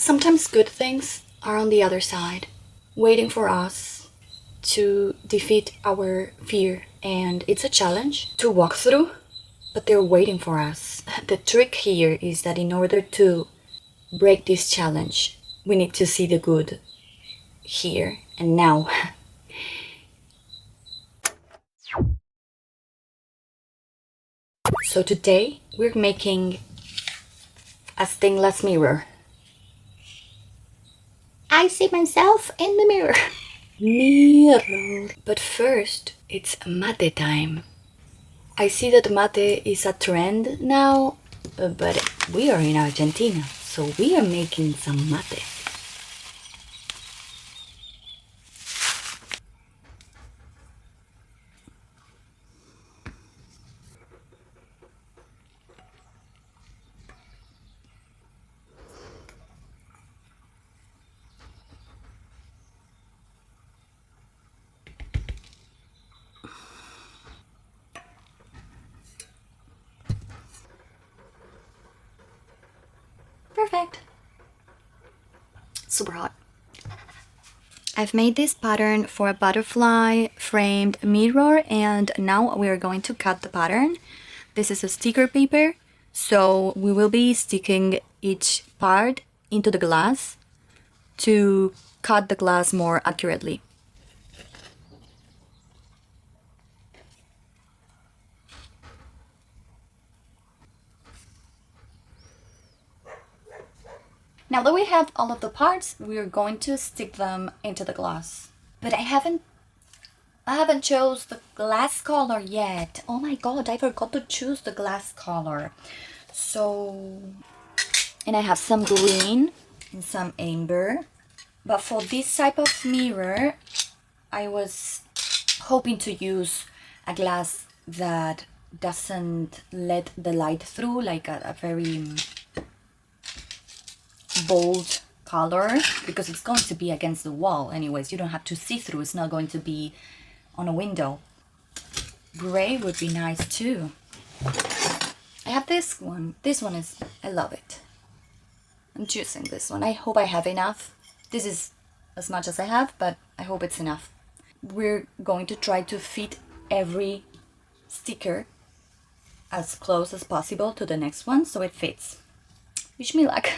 Sometimes good things are on the other side, waiting for us to defeat our fear. And it's a challenge to walk through, but they're waiting for us. The trick here is that in order to break this challenge, we need to see the good here and now. So today we're making a stainless mirror. I see myself in the mirror. Mirror. But first, it's mate time. I see that mate is a trend now, but we are in Argentina, so we are making some mate. Perfect. Super hot. I've made this pattern for a butterfly framed mirror, and now we are going to cut the pattern. This is a sticker paper, so we will be sticking each part into the glass to cut the glass more accurately. Now that we have all of the parts, we are going to stick them into the glass. But I haven't chose the glass color yet. Oh my god, I forgot to choose the glass color. So, and I have some green and some amber. But for this type of mirror, I was hoping to use a glass that doesn't let the light through, like a very bold color, because it's going to be against the wall anyways. You don't have to see through. It's not going to be on a window. Gray would be nice too. I have this one. This one is, I love it. I'm choosing this one. I hope I have enough. This is as much as I have, but I hope it's enough. We're going to try to fit every sticker as close as possible to the next one so it fits. Wish me luck.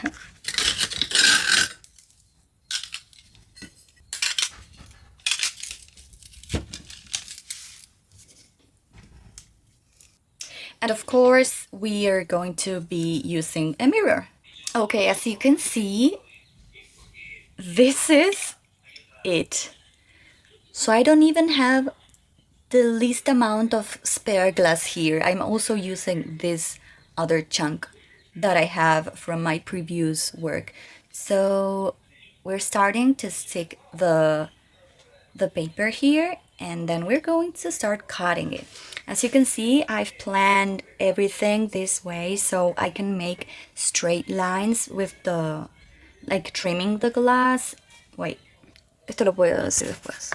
And of course, we are going to be using a mirror. Okay, as you can see, this is it. So I don't even have the least amount of spare glass here. I'm also using this other chunk that I have from my previous work. So we're starting to stick the paper here, and then we're going to start cutting it. As you can see, I've planned everything this way so I can make straight lines with the, like trimming the glass. Wait, esto lo puedo decir después.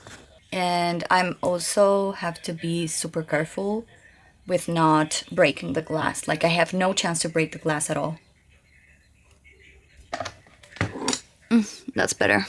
And I'm also have to be super careful with not breaking the glass. Like I have no chance to break the glass at all. That's better.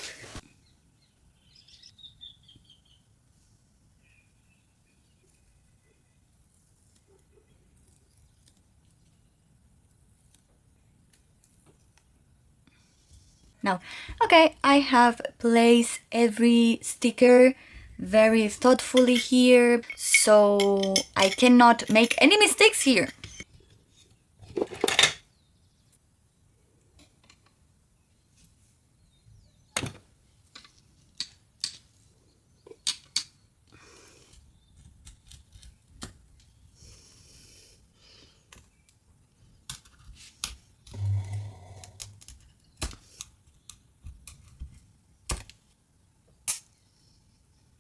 Now, okay, I have placed every sticker very thoughtfully here, so I cannot make any mistakes here.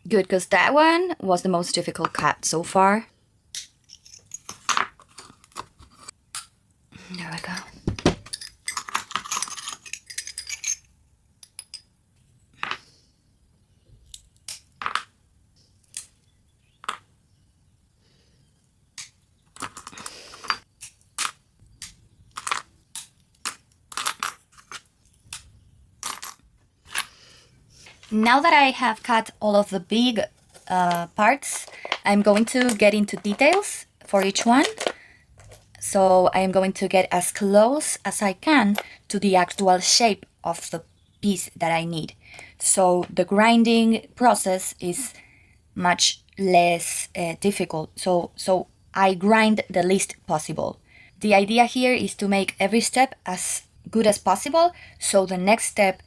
Good, because that one was the most difficult cut so far. There we go. Now that I have cut all of the big parts, I'm going to get into details for each one. So I'm going to get as close as I can to the actual shape of the piece that I need. So the grinding process is much less difficult. So I grind the least possible. The idea here is to make every step as good as possible, so the next step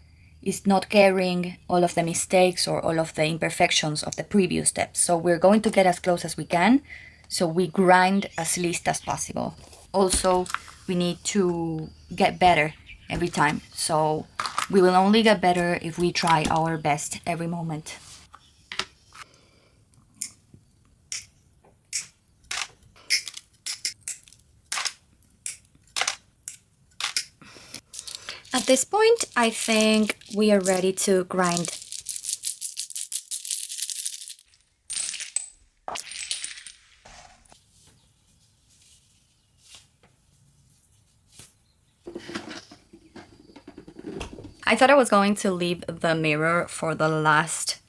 is not carrying all of the mistakes or all of the imperfections of the previous steps. So we're going to get as close as we can, so we grind as least as possible. Also, we need to get better every time. So we will only get better if we try our best every moment. At this point, I think we are ready to grind. I thought I was going to leave the mirror for the last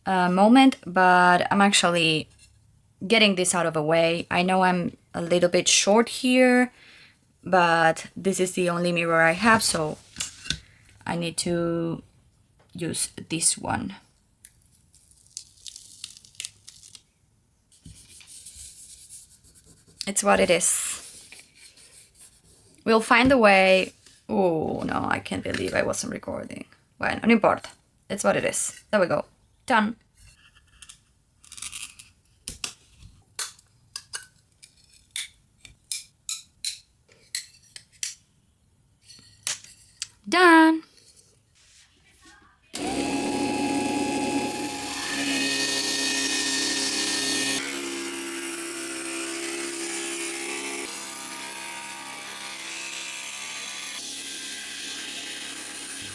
moment, but I'm actually getting this out of the way. I know I'm a little bit short here, but this is the only mirror I have, so I need to use this one. It's what it is. We'll find a way. Oh no, I can't believe I wasn't recording. Bueno, no importa. It's what it is. There we go. Done. Done.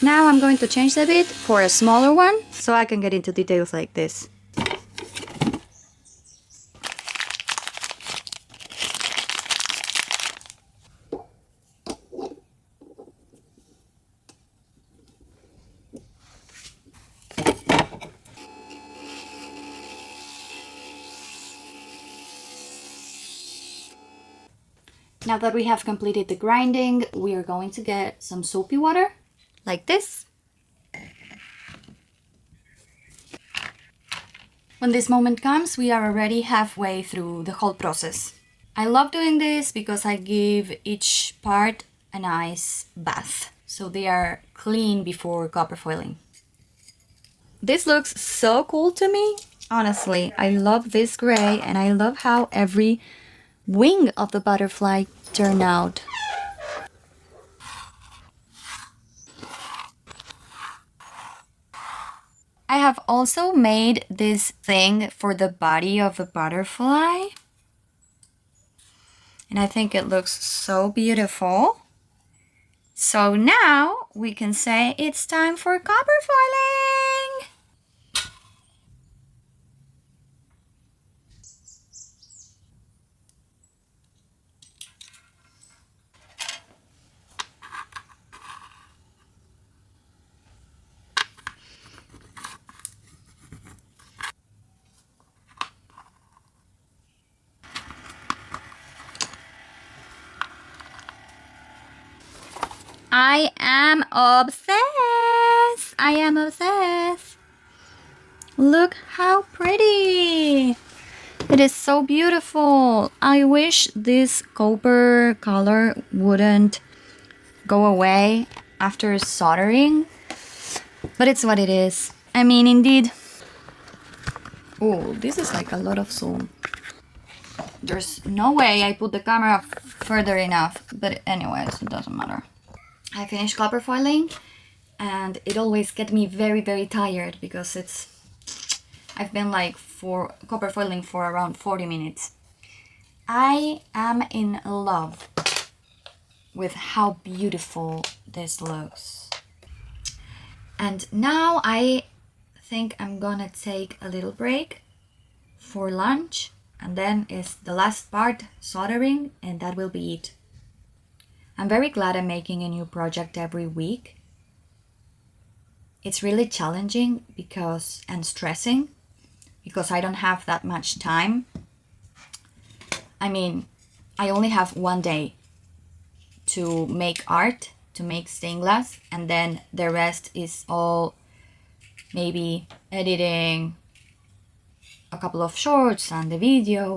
Now I'm going to change the bit for a smaller one so I can get into details like this. Now that we have completed the grinding, we are going to get some soapy water, like this. When this moment comes, we are already halfway through the whole process. I love doing this because I give each part a nice bath, so they are clean before copper foiling. This looks so cool to me. Honestly, I love this gray and I love how every wing of the butterfly turned out. I have also made this thing for the body of the butterfly. And I think it looks so beautiful. So now we can say it's time for copper foiling. I am obsessed. I am obsessed. Look how pretty. It is so beautiful. I wish this copper color wouldn't go away after soldering, but it's what it is. I mean, indeed. Oh, this is like a lot of zoom. There's no way I put the camera further enough, but anyways, it doesn't matter. I finished copper foiling and it always gets me very, very tired because I've been like for copper foiling for around 40 minutes. I am in love with how beautiful this looks. And now I think I'm gonna take a little break for lunch, and then is the last part, soldering, and that will be it. I'm very glad I'm making a new project every week. It's really challenging and stressing because I don't have that much time. I mean, I only have one day to make art, to make stained glass, and then the rest is all maybe editing a couple of shorts and the video.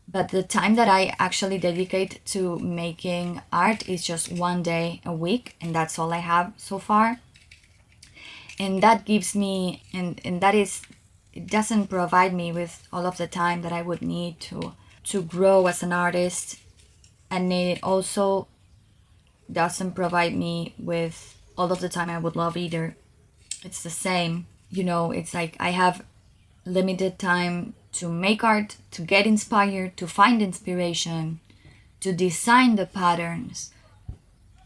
But the time that I actually dedicate to making art is just one day a week, and that's all I have so far. And that gives me, and that is, it doesn't provide me with all of the time that I would need to grow as an artist, and it also doesn't provide me with all of the time I would love either. It's the same, it's like I have limited time to make art, to get inspired, to find inspiration, to design the patterns.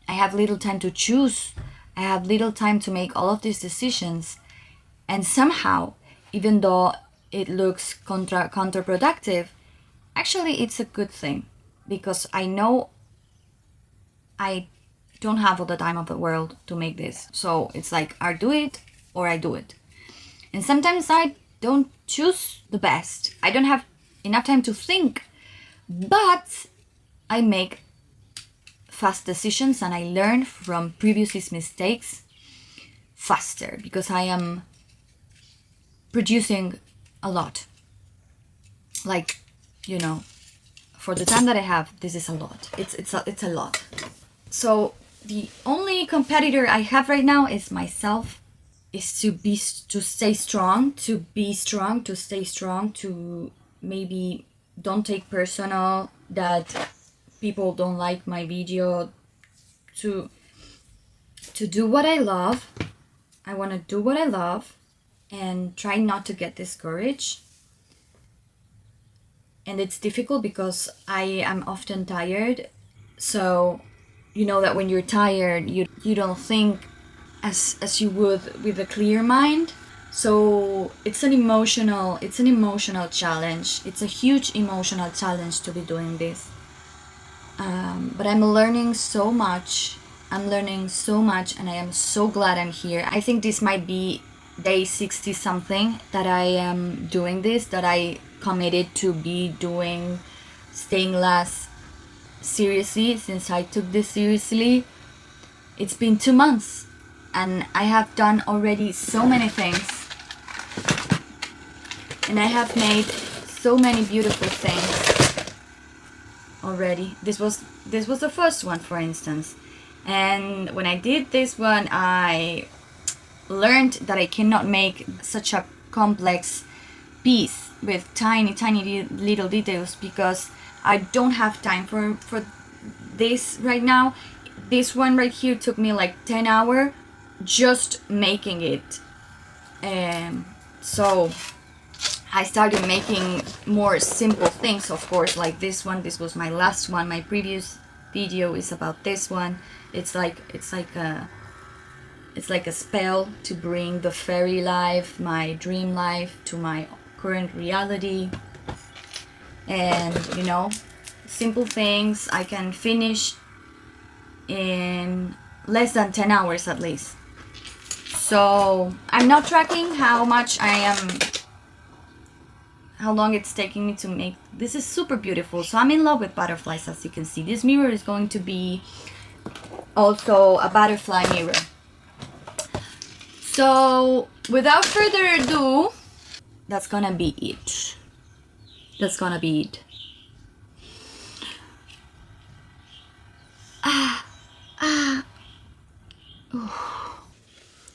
I have little time to choose. I have little time to make all of these decisions. And somehow, even though it looks counterproductive, actually it's a good thing because I know I don't have all the time of the world to make this. So it's like I do it or I do it. And sometimes I don't choose the best. I don't have enough time to think, but I make fast decisions and I learn from previous mistakes faster because I am producing a lot. Like, for the time that I have, this is a lot. It's a lot. So the only competitor I have right now is myself. Is to stay strong, to stay strong, to maybe don't take personal that people don't like my video, to do what I love. I want to do what I love and try not to get discouraged. And it's difficult because I am often tired. So you know that when you're tired, you don't think as you would with a clear mind. So it's an emotional challenge. It's a huge emotional challenge to be doing this. But I'm learning so much. And I am so glad I'm here. I think this might be day 60 something that I am doing this, that I committed to be doing stained glass seriously since I took this seriously. It's been 2 months. And I have done already so many things. And I have made so many beautiful things already. This was the first one, for instance. And when I did this one, I learned that I cannot make such a complex piece with tiny little details because I don't have time for this right now. This one right here took me like 10 hours just making it. So I started making more simple things, of course, like this one. This was my last one. My previous video is about this one. It's like a spell to bring the fairy life, my dream life, to my current reality. And simple things I can finish in less than 10 hours at least. So I'm not tracking how long it's taking me to make. This is super beautiful. So I'm in love with butterflies, as you can see. This mirror is going to be also a butterfly mirror. So without further ado, that's gonna be it.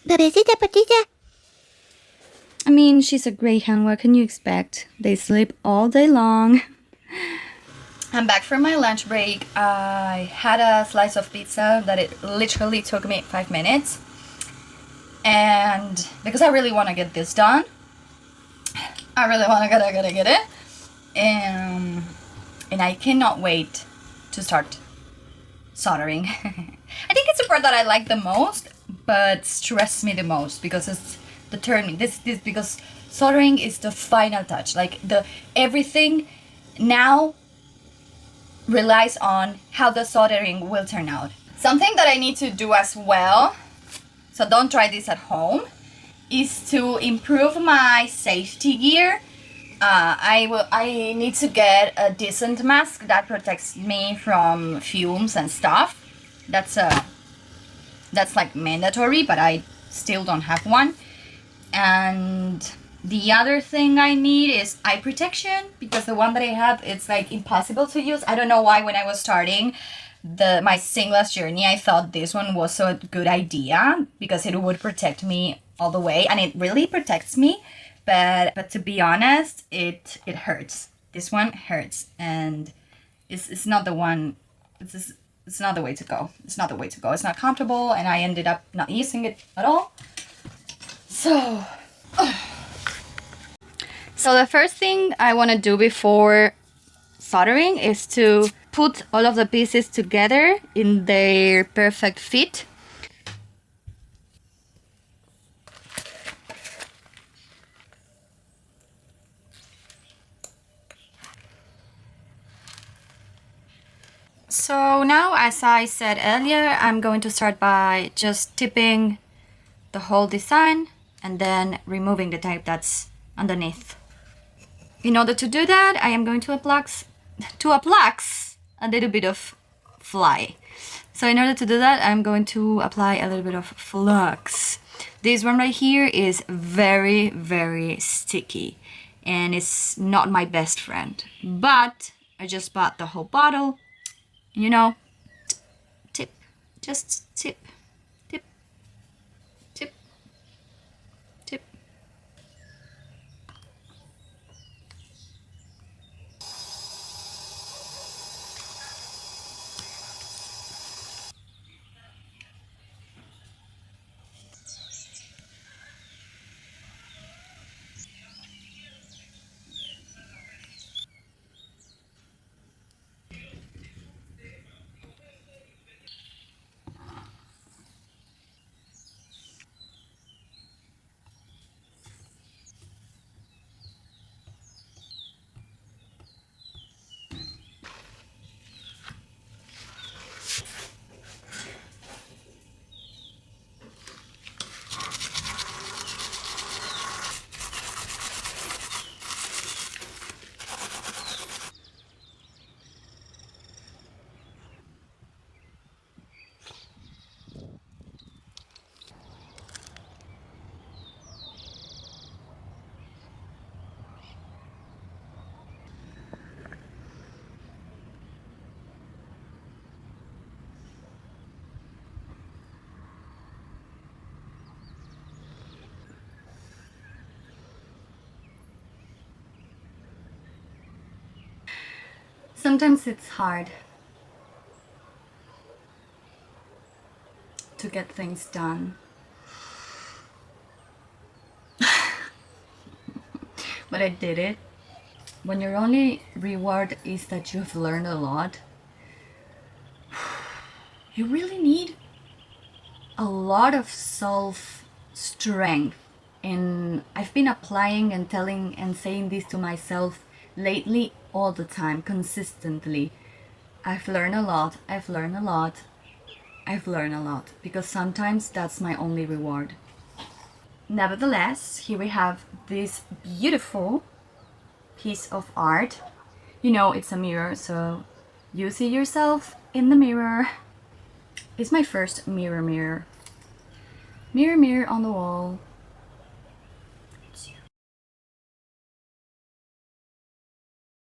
Bebecita patita. I mean, she's a greyhound. What can you expect? They sleep all day long. I'm back from my lunch break. I had a slice of pizza that it literally took me 5 minutes. And because I really want to get this done, I really want to get it. And I cannot wait to start soldering. I think it's the part that I like the most, but stress me the most because it's determining. This because soldering is the final touch. Like everything now relies on how the soldering will turn out. Something that I need to do as well so don't try this at home, is to improve my safety gear. I need to get a decent mask that protects me from fumes and stuff. That's like mandatory, but I still don't have one. And the other thing I need is eye protection, because the one that I have, it's like impossible to use. I don't know why when I was starting my seamless journey, I thought this one was a good idea because it would protect me all the way, and it really protects me. But to be honest, it hurts. This one hurts, and it's not the one. It's not the way to go. It's not the way to go. It's not comfortable, and I ended up not using it at all. So, so the first thing I want to do before soldering is to put all of the pieces together in their perfect fit. So now, as I said earlier, I'm going to start by just tipping the whole design and then removing the tape that's underneath. In order to do that, I am going to apply a little bit of fly. So in order to do that, I'm going to apply a little bit of flux. This one right here is very, very sticky, and it's not my best friend. But I just bought the whole bottle. You know, tip, just tip, tip, tip, tip. Sometimes it's hard to get things done. But I did it. When your only reward is that you've learned a lot, you really need a lot of self-strength. And I've been applying and telling and saying this to myself lately all the time, consistently. I've learned a lot, I've learned a lot, I've learned a lot, because sometimes that's my only reward. Nevertheless, here we have this beautiful piece of art. You know, it's a mirror, so you see yourself in the mirror. It's my first mirror. Mirror, mirror on the wall.